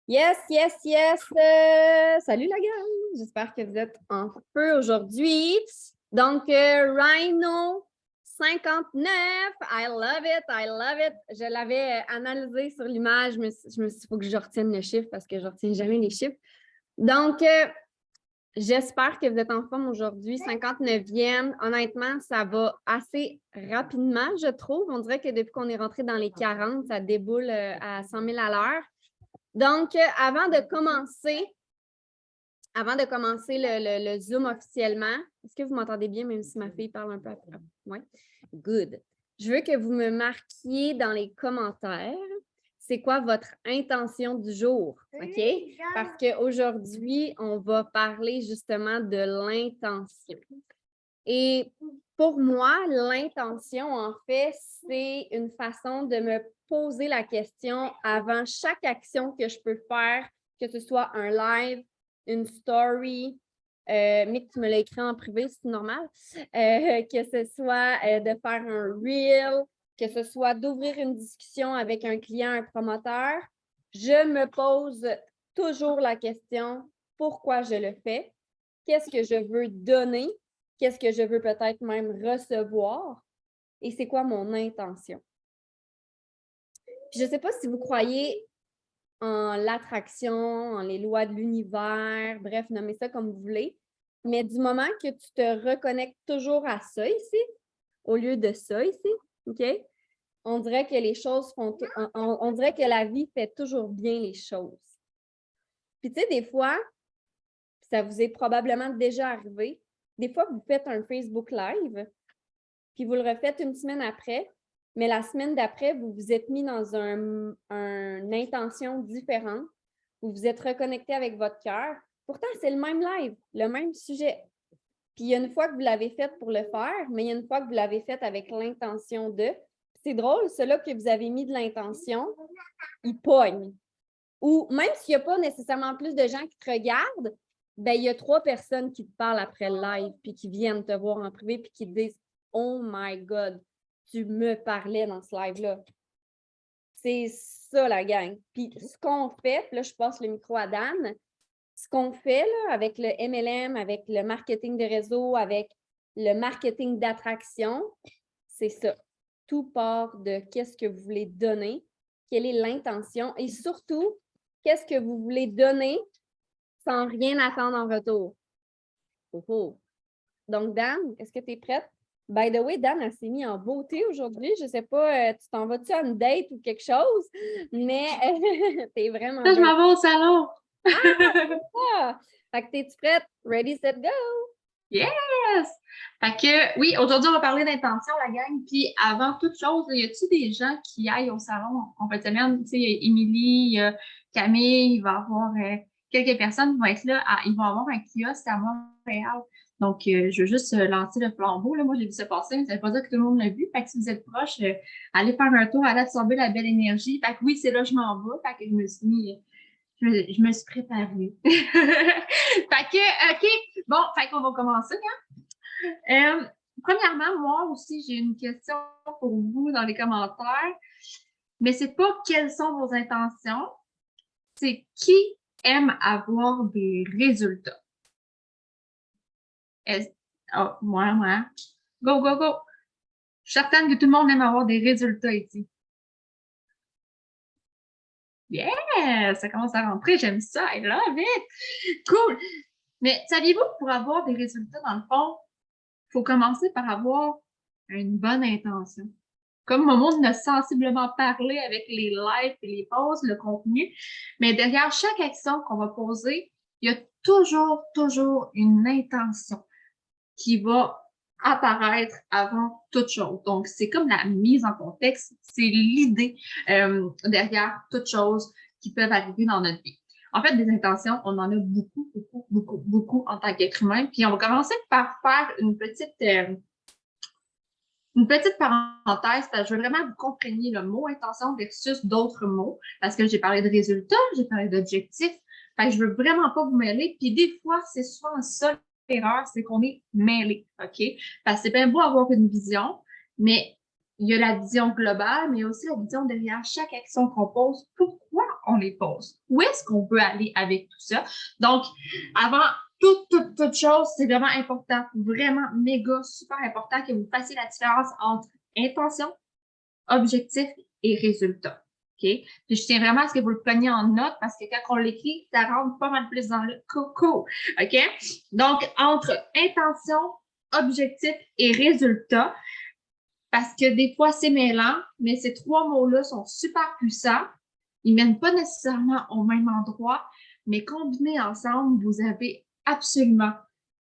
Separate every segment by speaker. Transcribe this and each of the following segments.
Speaker 1: Yes, yes, yes. Salut la gang. J'espère que vous êtes en feu aujourd'hui. Donc, Rhino 59, I love it, I love it. Je l'avais analysé sur l'image. Je me suis dit, il faut que je retienne le chiffre parce que je ne retiens jamais les chiffres. Donc, j'espère que vous êtes en forme aujourd'hui. 59e. Honnêtement, ça va assez rapidement, je trouve. On dirait que depuis qu'on est rentré dans les 40, ça déboule à 100 000 à l'heure. Donc, avant de commencer le Zoom officiellement, est-ce que vous m'entendez bien, même si ma fille parle un peu après? Oui? Good. Je veux que vous me marquiez dans les commentaires c'est quoi votre intention du jour, OK? Parce qu'aujourd'hui, on va parler justement de l'intention. Et pour moi, l'intention, en fait, c'est une façon de me poser la question avant chaque action que je peux faire, que ce soit un live, une story, mais tu me l'as écrit en privé, c'est normal, que ce soit de faire un reel, que ce soit d'ouvrir une discussion avec un client, un promoteur, je me pose toujours la question, pourquoi je le fais? Qu'est-ce que je veux donner? Qu'est-ce que je veux peut-être même recevoir et c'est quoi mon intention. Puis je ne sais pas si vous croyez en l'attraction, en les lois de l'univers, bref, nommez ça comme vous voulez, mais du moment que tu te reconnectes toujours à ça ici, au lieu de ça ici, OK? On dirait que les choses font... On dirait que la vie fait toujours bien les choses. Puis tu sais, des fois, ça vous est probablement déjà arrivé, des fois, vous faites un Facebook Live, puis vous le refaites une semaine après, mais la semaine d'après, vous vous êtes mis dans une intention différente, vous vous êtes reconnecté avec votre cœur. Pourtant, c'est le même live, le même sujet. Puis il y a une fois que vous l'avez fait pour le faire, mais il y a une fois que vous l'avez fait avec l'intention de. C'est drôle, ceux-là que vous avez mis de l'intention, ils pognent. Ou même s'il n'y a pas nécessairement plus de gens qui te regardent, ben, il y a 3 personnes qui te parlent après le live, puis qui viennent te voir en privé, puis qui te disent Oh my God, tu me parlais dans ce live-là. C'est ça la gang. Puis ce qu'on fait, puis là, je passe le micro à Dan, ce qu'on fait là, avec le MLM, avec le marketing de réseau, avec le marketing d'attraction, c'est ça. Tout part de qu'est-ce que vous voulez donner, quelle est l'intention et surtout, qu'est-ce que vous voulez donner sans rien attendre en retour. Oh, oh. Donc, Dan, est-ce que tu es prête? By the way, Dan, elle s'est mise en beauté aujourd'hui. Je ne sais pas, tu t'en vas-tu à une date ou quelque chose, mais tu es vraiment
Speaker 2: Ça, je
Speaker 1: belle.
Speaker 2: m'en vais au salon.
Speaker 1: Ah! Fait que t'es-tu prête? Ready, set, go!
Speaker 2: Yes! Fait que, oui, aujourd'hui, on va parler d'intention, la gang. Puis, avant toute chose, y a-t-il des gens qui aillent au salon en fin de semaine? Tu sais, Émilie, Camille, il va y avoir quelques personnes qui vont être là. Ils vont avoir un kiosque à Montréal. Donc, je veux juste lancer le flambeau. Là. Moi, j'ai vu ça passer, mais ça ne veut pas dire que tout le monde l'a vu. Fait que si vous êtes proche, allez faire un tour, allez absorber la belle énergie. Fait que oui, c'est là que je m'en vais. Fait que je me suis mis... Je me suis préparée. Fait que, OK, bon, fait qu'on va commencer. Hein? Premièrement, moi aussi, j'ai une question pour vous dans les commentaires, mais c'est pas quelles sont vos intentions, c'est qui aime avoir des résultats. Oh, moi. Go, go, go. Je suis certaine que tout le monde aime avoir des résultats ici. Yeah! Ça commence à rentrer, j'aime ça, I love it! Cool! Mais saviez-vous que pour avoir des résultats, dans le fond, il faut commencer par avoir une bonne intention. Comme Momo nous a sensiblement parlé avec les lives et les posts, le contenu, mais derrière chaque action qu'on va poser, il y a toujours une intention qui va apparaître avant toute chose. Donc, c'est comme la mise en contexte, c'est l'idée derrière toute chose qui peuvent arriver dans notre vie. En fait, des intentions, on en a beaucoup en tant qu'être humain. Puis, on va commencer par faire une petite parenthèse, parce que je veux vraiment que vous compreniez le mot intention versus d'autres mots, parce que j'ai parlé de résultats, j'ai parlé d'objectifs, fait que je veux vraiment pas vous mêler, puis des fois, c'est souvent ça l'erreur, c'est qu'on est mêlé, OK? Parce que c'est bien beau avoir une vision, mais il y a la vision globale, mais il y a aussi la vision derrière chaque action qu'on pose. Pourquoi on les pose? Où est-ce qu'on peut aller avec tout ça? Donc, avant toute chose, c'est vraiment important, vraiment méga, super important que vous fassiez la différence entre intention, objectif et résultat. OK? Puis je tiens vraiment à ce que vous le preniez en note parce que quand on l'écrit, ça rentre pas mal plus dans le coco. OK? Donc, entre intention, objectif et résultat, parce que des fois, c'est mêlant, mais ces trois mots-là sont super puissants. Ils ne mènent pas nécessairement au même endroit, mais combinés ensemble, vous avez absolument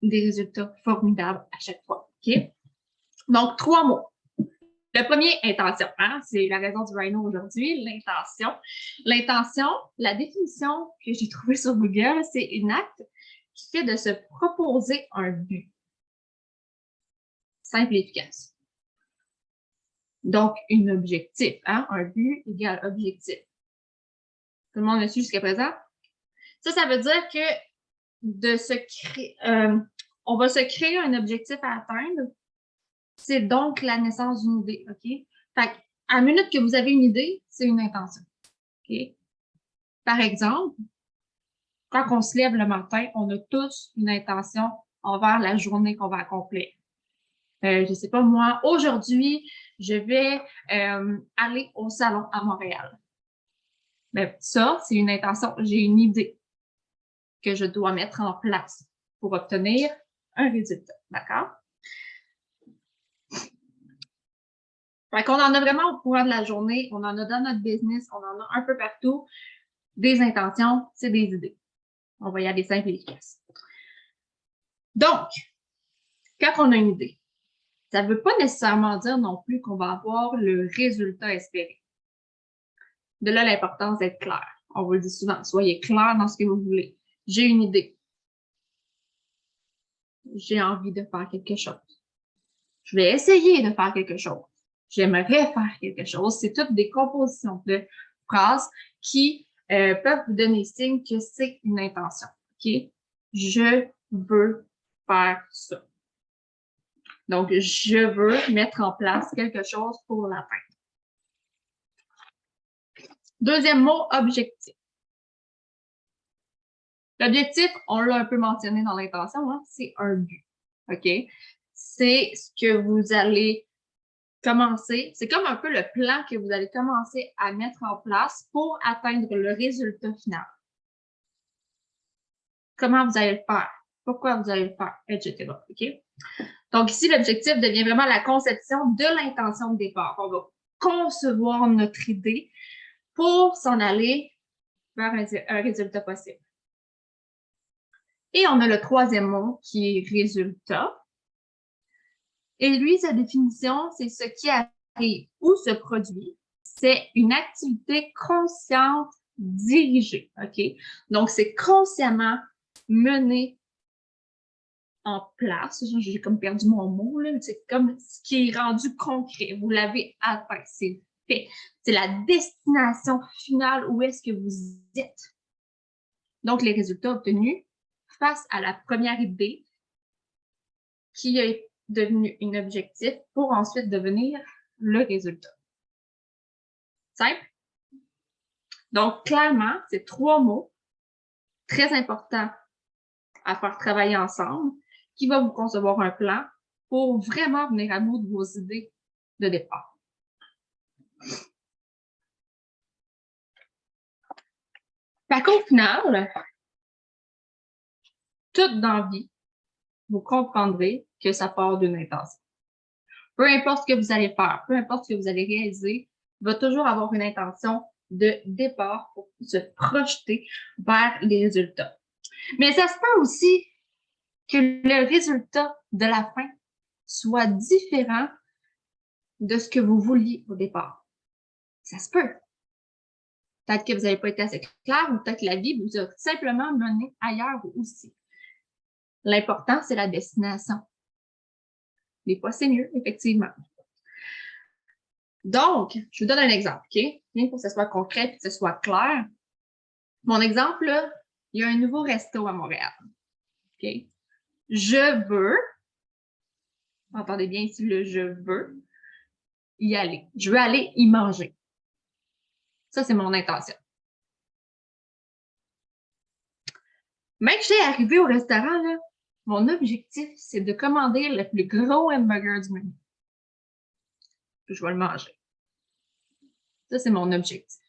Speaker 2: des résultats formidables à chaque fois. OK? Donc, trois mots. Le premier, intention. Hein? C'est la raison du Rhino aujourd'hui, l'intention. L'intention, la définition que j'ai trouvée sur Google, c'est une acte qui fait de se proposer un but. Simple et efficace. Donc, un objectif. Hein? Un but égale objectif. Tout le monde me suit jusqu'à présent? Ça veut dire que de se créer, on va se créer un objectif à atteindre. C'est donc la naissance d'une idée, OK? Fait à la minute que vous avez une idée, c'est une intention, OK? Par exemple, quand on se lève le matin, on a tous une intention envers la journée qu'on va accomplir. Je ne sais pas, moi, aujourd'hui, je vais aller au salon à Montréal. Mais ça, c'est une intention. J'ai une idée que je dois mettre en place pour obtenir un résultat. D'accord? Fait qu'on en a vraiment au courant de la journée, on en a dans notre business, on en a un peu partout. Des intentions, c'est des idées. On va y aller simple et efficace. Donc, quand on a une idée, ça ne veut pas nécessairement dire non plus qu'on va avoir le résultat espéré. De là, l'importance d'être clair. On vous le dit souvent, soyez clair dans ce que vous voulez. J'ai une idée. J'ai envie de faire quelque chose. Je vais essayer de faire quelque chose. J'aimerais faire quelque chose. C'est toutes des compositions de phrases qui peuvent vous donner signe que c'est une intention. OK? Je veux faire ça. Donc, je veux mettre en place quelque chose pour l'atteindre. Deuxième mot, objectif. L'objectif, on l'a un peu mentionné dans l'intention, hein, c'est un but. OK? C'est ce que vous allez commencer. C'est comme un peu le plan que vous allez commencer à mettre en place pour atteindre le résultat final. Comment vous allez le faire? Pourquoi vous allez le faire? Etc. OK? Donc, ici, l'objectif devient vraiment la conception de l'intention de départ. On va concevoir notre idée pour s'en aller vers un résultat possible. Et on a le troisième mot qui est résultat. Et lui, sa définition, c'est ce qui arrive ou se produit. C'est une activité consciente dirigée. OK? Donc, c'est consciemment mené en place. J'ai comme perdu mon mot, là. C'est comme ce qui est rendu concret. Vous l'avez atteint. C'est fait. C'est la destination finale où est-ce que vous êtes. Donc, les résultats obtenus face à la première idée qui est devenue un objectif pour ensuite devenir le résultat. Simple? Donc, clairement, c'est trois mots très importants à faire travailler ensemble qui va vous concevoir un plan pour vraiment venir à bout de vos idées de départ. Fait qu'au final, tout dans la vie, vous comprendrez que ça part d'une intention. Peu importe ce que vous allez faire, peu importe ce que vous allez réaliser, il va toujours avoir une intention de départ pour se projeter vers les résultats. Mais ça se peut aussi que le résultat de la fin soit différent de ce que vous vouliez au départ. Ça se peut. Peut-être que vous n'avez pas été assez clair ou peut-être que la vie vous a simplement mené ailleurs aussi. L'important, c'est la destination. Des fois, c'est mieux, effectivement. Donc, je vous donne un exemple, OK? Bien pour que ce soit concret et que ce soit clair. Mon exemple, là, il y a un nouveau resto à Montréal. OK? Je veux, entendez bien ici le je veux, y aller. Je veux aller y manger. Ça, c'est mon intention. Même que j'ai arrivé au restaurant, là, mon objectif, c'est de commander le plus gros hamburger du menu. Puis je vais le manger. Ça, c'est mon objectif.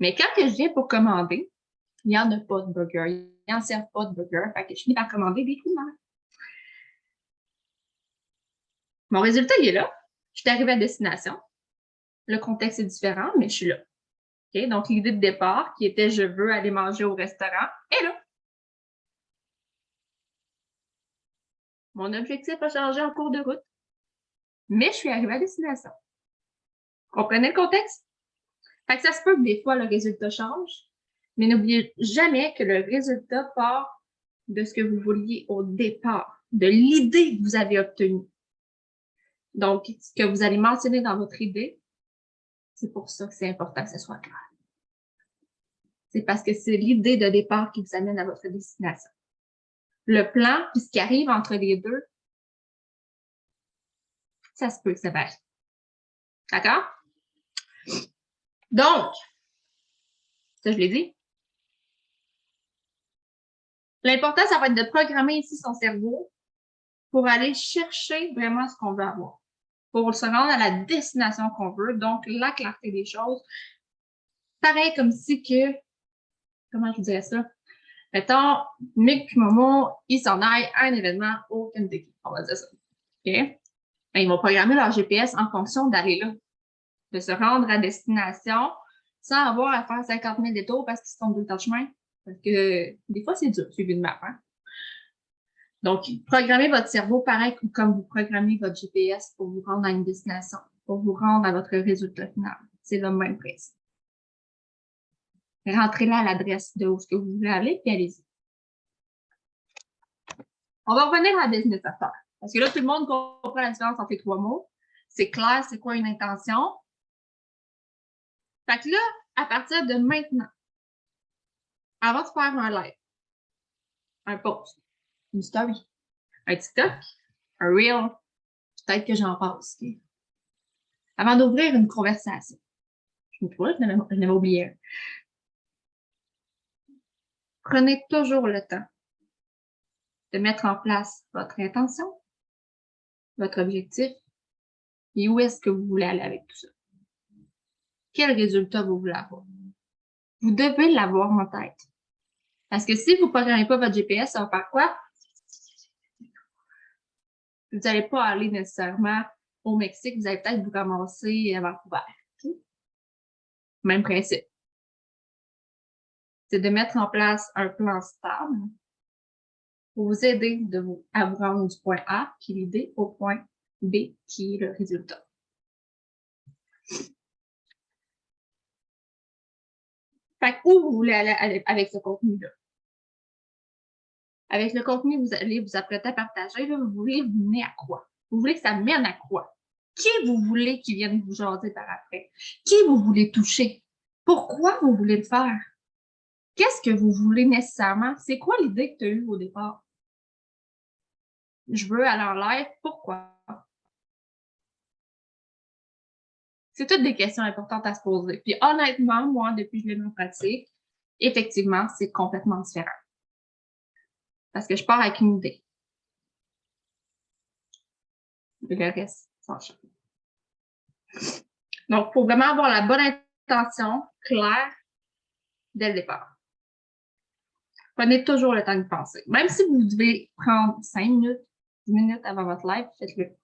Speaker 2: Mais quand que je viens pour commander, il n'y en a pas de burger. Ils n'en servent pas de burger. Fait que je finis par commander des trucs. Mon résultat, il est là. Je suis arrivée à destination. Le contexte est différent, mais je suis là. Okay? Donc, l'idée de départ, qui était « je veux aller manger au restaurant », est là. Mon objectif a changé en cours de route, mais je suis arrivée à destination. Comprenez le contexte? Fait que ça se peut que des fois, le résultat change, mais n'oubliez jamais que le résultat part de ce que vous vouliez au départ, de l'idée que vous avez obtenue. Donc, ce que vous allez mentionner dans votre idée, c'est pour ça que c'est important que ce soit clair. C'est parce que c'est l'idée de départ qui vous amène à votre destination. Le plan, puis ce qui arrive entre les deux, ça se peut que ça varie. D'accord? Donc, ça je l'ai dit. L'important, ça va être de programmer ici son cerveau pour aller chercher vraiment ce qu'on veut avoir. Pour se rendre à la destination qu'on veut, donc la clarté des choses. Pareil comme si que, comment je vous dirais ça? Mettons, Mick et Momo, ils s'en aillent à un événement au Kentucky. On va dire ça. OK? Ben, ils vont programmer leur GPS en fonction d'aller là, de se rendre à destination sans avoir à faire 50 000 détours parce qu'ils se tombent tout le temps de chemin. Parce que des fois, c'est dur, suivi de map. Hein? Donc, programmez votre cerveau pareil comme vous programmez votre GPS pour vous rendre à une destination, pour vous rendre à votre résultat final. C'est le même principe. Rentrez là à l'adresse de où ce que vous voulez aller, puis allez-y. On va revenir à la business affaires. Parce que là, tout le monde comprend la différence entre les trois mots. C'est clair, c'est quoi une intention. Fait que là, à partir de maintenant, avant de faire un live, un post, une story, un TikTok, un reel, peut-être que j'en passe. Okay? Avant d'ouvrir une conversation, je me trouvais, je n'avais oublié un. Prenez toujours le temps de mettre en place votre intention, votre objectif, et où est-ce que vous voulez aller avec tout ça. Quel résultat vous voulez avoir. Vous devez l'avoir en tête. Parce que si vous ne programmez pas votre GPS, ça va faire quoi? Vous n'allez pas aller nécessairement au Mexique, vous allez peut-être vous ramasser à Vancouver. Okay? Même principe. C'est de mettre en place un plan stable pour vous aider à vous rendre du point A, qui est l'idée, au point B, qui est le résultat. Fait où vous voulez aller avec ce contenu-là? Avec le contenu que vous allez vous apprêter à partager, là, vous voulez vous mener à quoi? Vous voulez que ça mène à quoi? Qui vous voulez qui vienne vous jaser par après? Qui vous voulez toucher? Pourquoi vous voulez le faire? Qu'est-ce que vous voulez nécessairement? C'est quoi l'idée que tu as eue au départ? Je veux aller en live. Pourquoi? C'est toutes des questions importantes à se poser. Puis honnêtement, moi, depuis que je l'ai mis en pratique, effectivement, c'est complètement différent. Parce que je pars avec une idée. Le reste, ça change. Donc, il faut vraiment avoir la bonne intention, claire, dès le départ. Prenez toujours le temps de penser. Même si vous devez prendre 5 minutes, 10 minutes avant votre live, faites-le.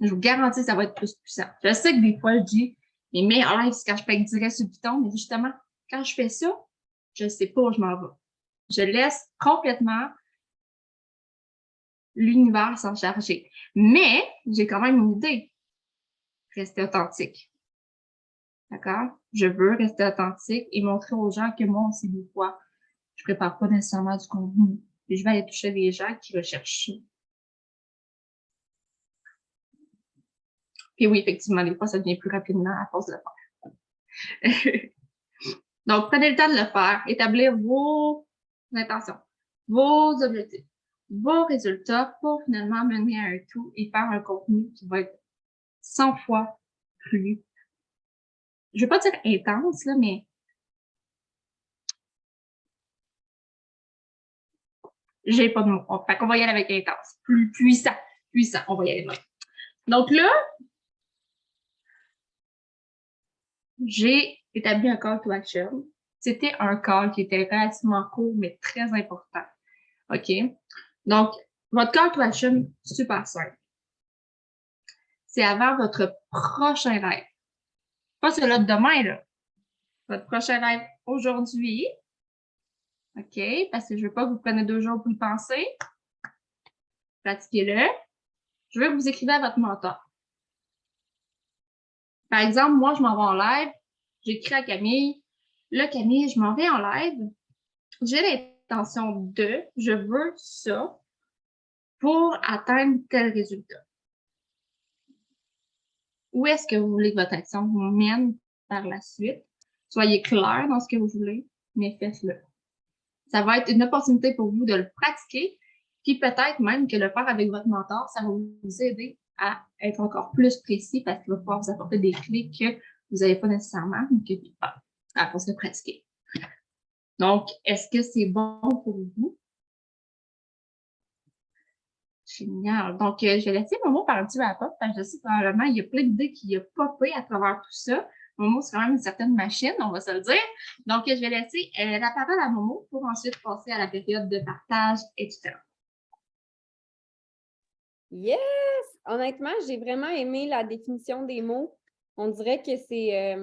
Speaker 2: Je vous garantis que ça va être plus puissant. Je sais que des fois, je dis, les meilleurs lives, c'est quand je pègue direct sur le piton, mais justement, quand je fais ça, je ne sais pas où je m'en vais. Je laisse complètement l'univers s'en charger. Mais j'ai quand même une idée. Rester authentique. D'accord? Je veux rester authentique et montrer aux gens que moi aussi, des fois, je prépare pas nécessairement du contenu. Et je vais aller toucher des gens qui recherchent ça. Puis oui, effectivement, des fois, ça devient plus rapidement à force de le faire. Donc, prenez le temps de le faire. Établir vos intentions, vos objectifs, vos résultats pour finalement mener à un tout et faire un contenu qui va être 100 fois plus, je ne vais pas dire intense, là, mais j'ai pas de mots. Fait qu'on va y aller avec intense. Plus puissant. Puissant, on va y aller là. Donc là, j'ai établi un call to action. C'était un call qui était relativement court, mais très important. OK? Donc, votre call to action, super simple. C'est avant votre prochain rêve. Pas celui de demain, là. Votre prochain rêve aujourd'hui. OK? Parce que je veux pas que vous preniez 2 jours pour y penser. Pratiquez-le. Je veux que vous écrivez à votre mentor. Par exemple, moi, je m'en vais en live. J'écris à Camille. Là, Camille, je m'en vais en live. J'ai l'intention de, je veux ça pour atteindre tel résultat. Où est-ce que vous voulez que votre action vous mène par la suite? Soyez clair dans ce que vous voulez, mais faites-le. Ça va être une opportunité pour vous de le pratiquer, puis peut-être même que le faire avec votre mentor, ça va vous aider à être encore plus précis parce qu'il va pouvoir vous apporter des clés que vous n'avez pas nécessairement, mais que à force de pratiquer. Donc, est-ce que c'est bon pour vous? Génial. Donc, je vais laisser Momo par un petit wrap-up parce que je sais probablement il y a plein d'idées qui a popé à travers tout ça. Momo, c'est quand même une certaine machine, on va se le dire. Donc, je vais laisser la parole à Momo pour ensuite passer à la période de partage, etc.
Speaker 1: Yes! Honnêtement, j'ai vraiment aimé la définition des mots. On dirait que c'est...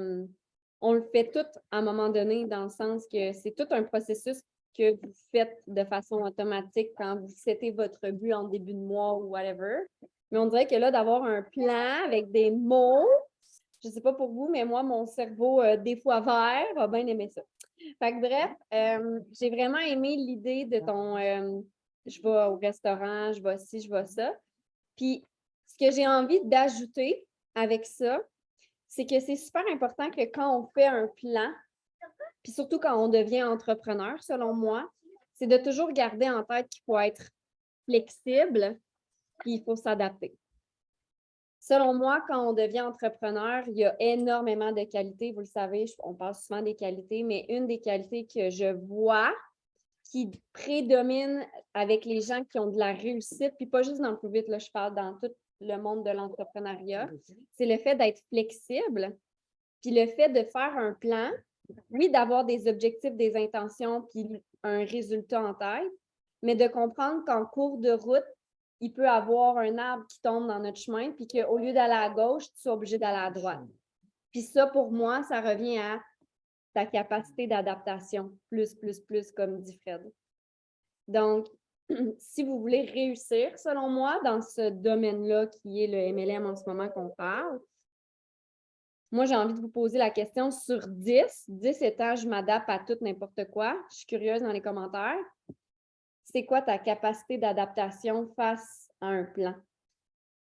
Speaker 1: on le fait tout à un moment donné, dans le sens que c'est tout un processus que vous faites de façon automatique quand vous setez votre but en début de mois ou whatever. Mais on dirait que là, d'avoir un plan avec des mots, je ne sais pas pour vous, mais moi, mon cerveau, des fois vert, a bien aimé ça. Fait que bref, j'ai vraiment aimé l'idée de ton je vais au restaurant, je vais ci, je vais ça. Puis, ce que j'ai envie d'ajouter avec ça, c'est que c'est super important que quand on fait un plan, puis surtout quand on devient entrepreneur, selon moi, c'est de toujours garder en tête qu'il faut être flexible, puis il faut s'adapter. Selon moi, quand on devient entrepreneur, il y a énormément de qualités. Vous le savez, on parle souvent des qualités, mais une des qualités que je vois qui prédomine avec les gens qui ont de la réussite, puis pas juste dans le plus vite, là, je parle dans tout le monde de l'entrepreneuriat, c'est le fait d'être flexible, puis le fait de faire un plan, oui, d'avoir des objectifs, des intentions, puis un résultat en tête, mais de comprendre qu'en cours de route, il peut y avoir un arbre qui tombe dans notre chemin, puis qu'au lieu d'aller à gauche, tu sois obligé d'aller à droite. Puis ça, pour moi, ça revient à ta capacité d'adaptation, plus, comme dit Fred. Donc, si vous voulez réussir, selon moi, dans ce domaine-là qui est le MLM en ce moment qu'on parle, moi, j'ai envie de vous poser la question sur 10. 10 étant, je m'adapte à tout, n'importe quoi. Je suis curieuse dans les commentaires. C'est quoi ta capacité d'adaptation face à un plan?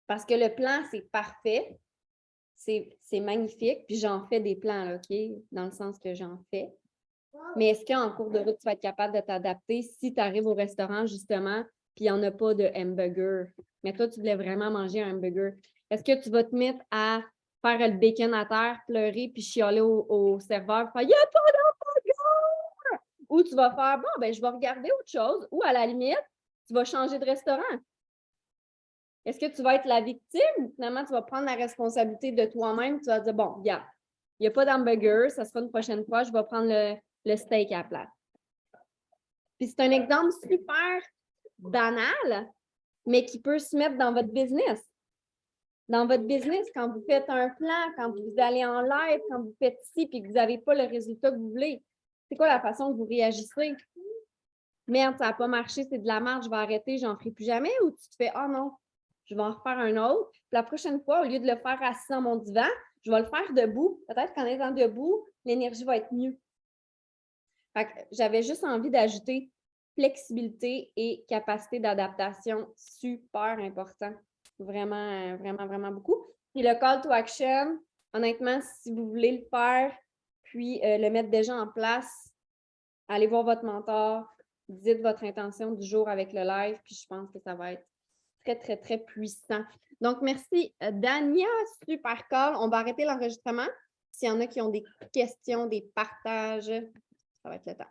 Speaker 1: Parce que le plan, c'est parfait. C'est magnifique. Puis j'en fais des plans, là, OK? Dans le sens que j'en fais. Mais est-ce qu'en cours de route, tu vas être capable de t'adapter si tu arrives au restaurant, justement, puis il n'y en a pas de hamburger? Mais toi, tu voulais vraiment manger un hamburger. Est-ce que tu vas te mettre à faire le bacon à terre, pleurer, puis chialer au serveur, faire « Il n'y a pas d'hamburger! » Ou tu vas faire « Bon, ben je vais regarder autre chose. » Ou à la limite, tu vas changer de restaurant. Est-ce que tu vas être la victime? Finalement, tu vas prendre la responsabilité de toi-même. Tu vas dire « Bon, regarde, il n'y a pas d'hamburger, ça sera une prochaine fois, je vais prendre le steak à la place. » Puis c'est un exemple super banal, mais qui peut se mettre dans votre business. Dans votre business, quand vous faites un plan, quand vous allez en live, quand vous faites ci, puis que vous n'avez pas le résultat que vous voulez, c'est quoi la façon que vous réagissez? Merde, ça n'a pas marché, c'est de la merde, je vais arrêter, j'en ferai plus jamais. Ou tu te fais, oh non, je vais en refaire un autre. Puis la prochaine fois, au lieu de le faire assis dans mon divan, je vais le faire debout. Peut-être qu'en étant debout, l'énergie va être mieux. Fait que j'avais juste envie d'ajouter flexibilité et capacité d'adaptation, super important. Vraiment, vraiment, vraiment beaucoup. Puis le call to action, honnêtement, si vous voulez le faire, puis le mettre déjà en place, allez voir votre mentor, dites votre intention du jour avec le live, puis je pense que ça va être très, très, très puissant. Donc, merci, Dania. Super call. On va arrêter l'enregistrement. S'il y en a qui ont des questions, des partages, ça va être le temps.